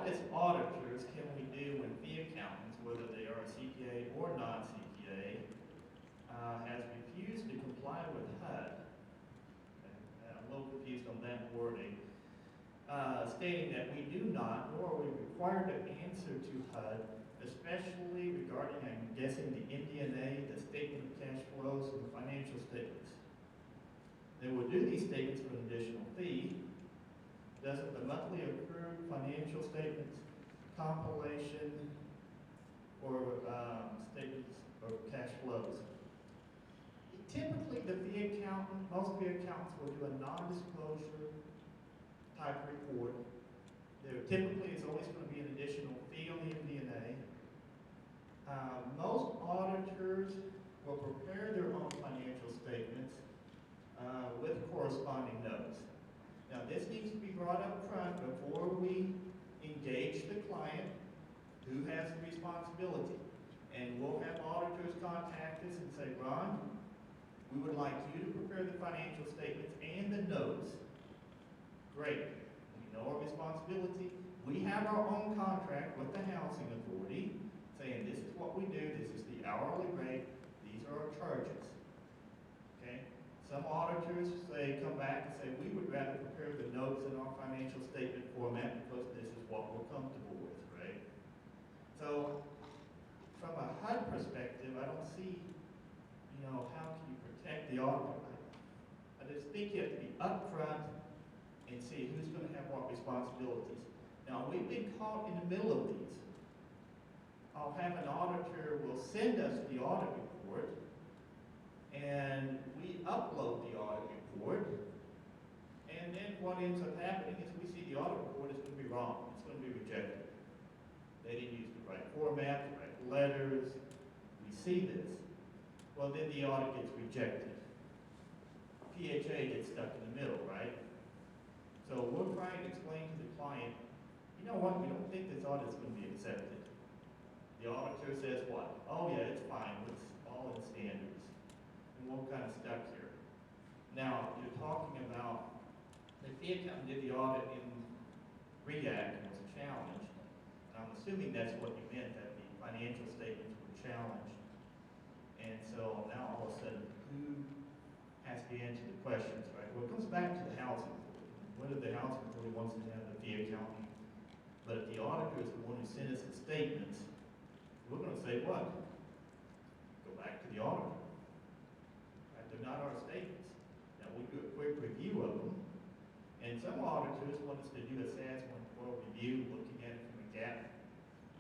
what as auditors can we do when fee accountants, whether they are a CPA or non-CPA, has refused to comply with HUD? I'm a little confused on that wording. Stating that we do not, nor are we required to answer to HUD, especially regarding, I'm guessing, the MD&A, the statement of cash flows, and the financial statements. They will do these statements for an additional fee. Doesn't the monthly accrued financial statements, compilation, or statements of cash flows? Typically, the fee accountant, most fee accountants will do a non-disclosure type report. There typically is always going to be an additional fee on the MD&A. Most auditors will prepare their own financial statements with corresponding notes. Now, this needs to be brought up front before we engage the client who has the responsibility. And we'll have auditors contact us and say, Ron, we would like you to prepare the financial statements and the notes. Great. We know our responsibility. We have our own contract with the housing authority saying this is what we do, this is the hourly rate, these are our charges. Okay? Some auditors come back and say, we would rather prepare the notes in our financial statement format because this is what we're comfortable with, right? So, from a HUD perspective, I don't see, how can you protect the auditor? I just think you have to be upfront and see who's going to have what responsibilities. Now, we've been caught in the middle of these. I'll have an auditor will send us the audit report, and we upload the audit report, and then what ends up happening is we see the audit report is going to be wrong. It's going to be rejected. They didn't use the right format, the right letters. We see this. Well, then the audit gets rejected. PHA gets stuck in the middle, right? So we're trying to explain to the client, you know what, we don't think this audit is going to be accepted. The auditor says what? Oh yeah, it's fine, it's all in standards. And we're kind of stuck here. Now, you're talking about, the fee accountant did the audit in REAC and was challenged. And I'm assuming that's what you meant, that the financial statements were challenged. And so now all of a sudden, who has to answer the questions, right? Well, it comes back to the housing authority. Whether the housing authority wants to have the fee accountant, but if the auditor is the one who sent us the statements, we're going to say what? Go back to the auditor. Right? They're not our statements. Now, we do a quick review of them, and some auditors want us to do a SAS 112 review, looking at it from a GAAP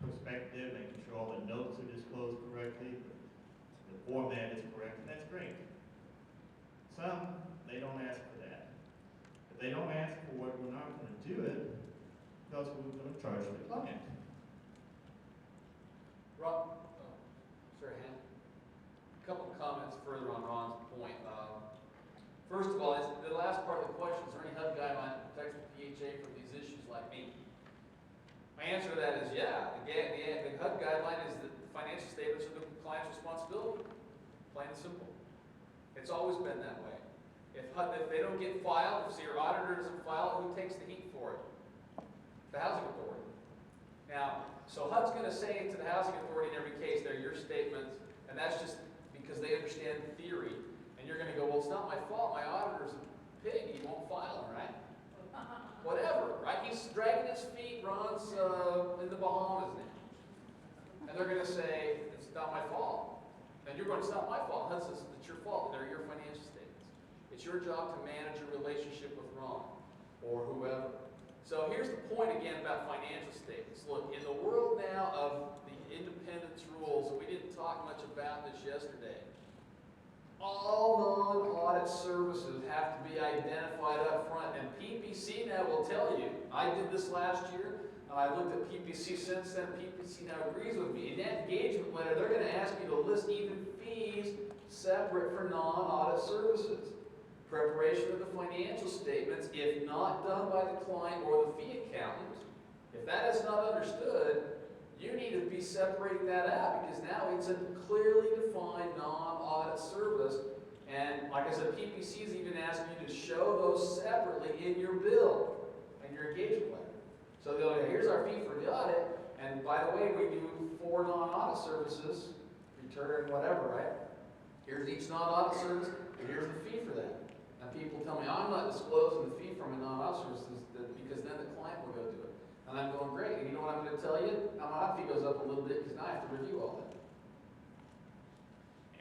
perspective, making sure all the notes are disclosed correctly, the format is correct, and that's great. Some, they don't ask for that. If they don't ask for it, we're not going to do it because we're going to charge the client. Ron, sorry, Han. A couple of comments further on Ron's point. First of all, the last part of the question, is there any HUD guideline that protects the PHA from these issues like me? My answer to that is yeah. The HUD guideline is that the financial statements are the client's responsibility. Plain and simple. It's always been that way. If they don't get filed, if your auditor doesn't file it, who takes the heat for it? The housing authority. Now, so HUD's going to say to the housing authority in every case, they're your statements, and that's just because they understand the theory. And you're going to go, well, it's not my fault. My auditor's a pig. He won't file them, right? Whatever, right? He's dragging his feet. Ron's in the Bahamas now. And they're going to say, it's not my fault. And you're going, it's not my fault. HUD says, it's your fault. They're your financial statements. It's your job to manage your relationship with Ron or whoever. So here's the point again about financial statements. Look, in the world now of the independence rules, we didn't talk much about this yesterday. All non-audit services have to be identified up front, and PPC now will tell you. I did this last year. I looked at PPC since then. PPC now agrees with me. In that engagement letter, they're going to ask you to list even fees separate for non-audit services. Preparation of the financial statements, if not done by the client or the fee accountant, if that is not understood, you need to be separating that out because now it's a clearly defined non-audit service. And like I said, PPC is even asking you to show those separately in your bill and your engagement letter. So they'll go, here's our fee for the audit, and by the way, we do 4 non-audit services, return, whatever, right? Here's each non-audit service, and here's the fee for that. And people tell me, I'm not disclosing the fee from a non-audit services because then the client will go do it. And I'm going, great, and you know what I'm going to tell you? Now my audit fee goes up a little bit because now I have to review all that.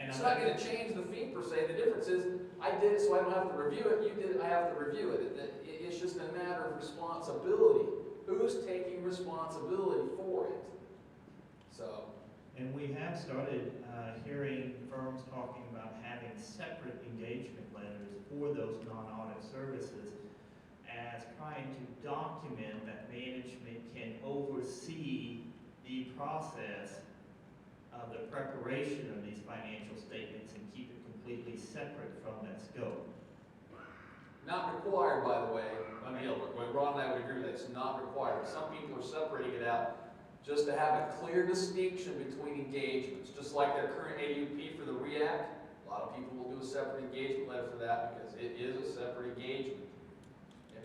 And It's not going to change the fee per se. The difference is, I did it so I don't have to review it. You did it, I have to review it. It's just a matter of responsibility. Who's taking responsibility for it? So. And we have started hearing firms talking about having separate engagement letters for those non-audit services as trying to document that management can oversee the process of the preparation of these financial statements and keep it completely separate from that scope. Not required, by the way. I mean, Ron and I would agree with that. It's not required. Some people are separating it out just to have a clear distinction between engagements. Just like their current AUP for the REAC, a lot of people will do a separate engagement letter for that because it is a separate engagement.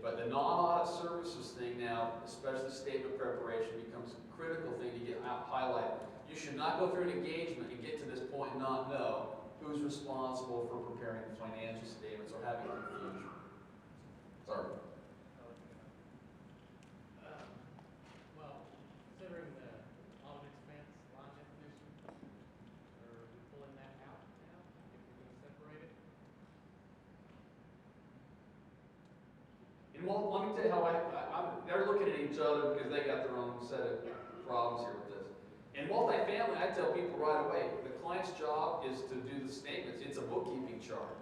But the non-audit services thing now, especially statement preparation, becomes a critical thing to get highlighted. You should not go through an engagement and get to this point and not know who's responsible for preparing the financial statements or having confusion. Sorry. Well, considering the audit expense line definition, are we pulling that out now if we're going to separate it? And well, let me tell you how they're looking at each other because they got their own set of problems here with this. In multifamily, I tell people right away, the client's job is to do the statements. It's a bookkeeping charge.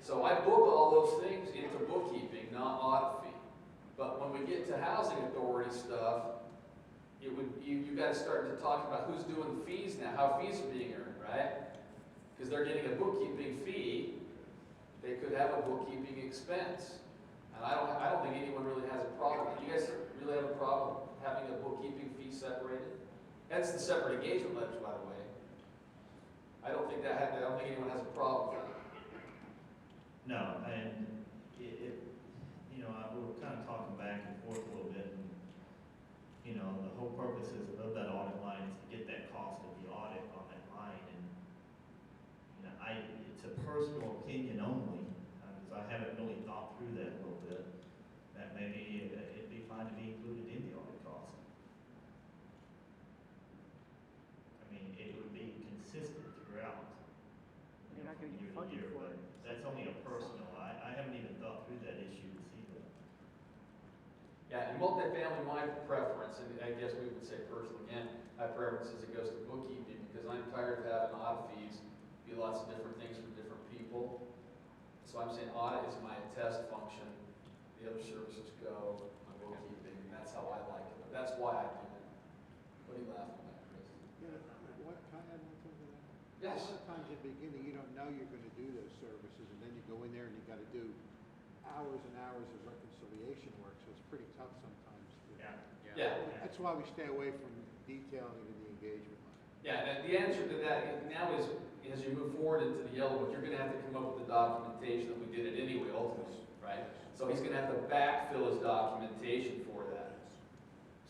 So I book all those things into bookkeeping, not audit fee. But when we get to housing authority stuff, you got to start to talk about who's doing the fees now, how fees are being earned, right? Because they're getting a bookkeeping fee, they could have a bookkeeping expense. And I don't think anyone really has a problem. Do you guys really have a problem having a bookkeeping fee separated? That's the separate engagement letters, by the way. I don't think anyone has a problem with that. No, and we were kind of talking back and forth a little bit, and the whole purpose of that audit line is to get that cost of the audit on that line, and it's a personal opinion only, because I haven't really thought through that a little bit. That maybe it'd be fine to be included in the audit cost. I mean, it would be consistent throughout. You're not going to year get funded year, for but it. that's only a personal. I haven't even thought through that issue to see that. Yeah, in multifamily, my preference, and I guess we would say personally again, my preference is it goes to bookkeeping because I'm tired of having audit fees be lots of different things for different people. So I'm saying audit is my attest function. The other services go on bookkeeping, and that's how I like it. But that's why I do it. What are you laughing at, Chris? Yeah, what, can I add one thing to that? Yes. A lot of times in the beginning, you don't know you're going to do those services, and then you go in there and you got to do hours and hours of reconciliation work, so it's pretty tough sometimes. Yeah. That's why we stay away from detailing it in the engagement line. Yeah, and the answer to that now is, as you move forward into the yellow book, you're going to have to come up with the documentation that we did it anyway, ultimately, right? So he's going to have to backfill his documentation for that.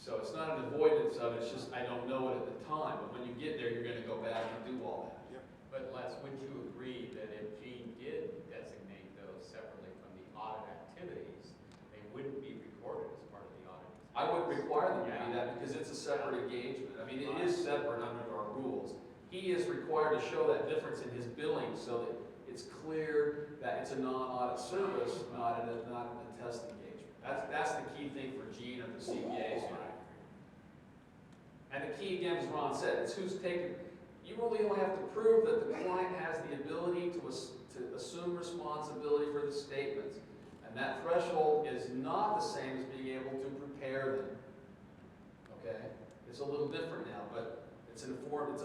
So it's not an avoidance of it, it's just I don't know it at the time, but when you get there, you're going to go back and do all that. But Les, would you agree that if Gene did designate those separately from the audit activities, they wouldn't be recorded as part of the audit? I wouldn't require them to be that because it's a separate engagement. I mean, it is separate under our rules. He is required to show that difference in his billing so that it's clear that it's a non-audit service, not an attest engagement. That's the key thing for Gene or the CPAs here. And the key, again, as Ron said, it's who's taking. You really only have to prove that the client has the ability to assume responsibility for the statements. And that threshold is not the same as being able to prepare them. Okay? It's a little different now, but it's a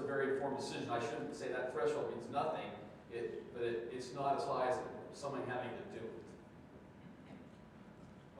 very informed decision. I shouldn't say that threshold means nothing, but it's not as high as someone having to do it.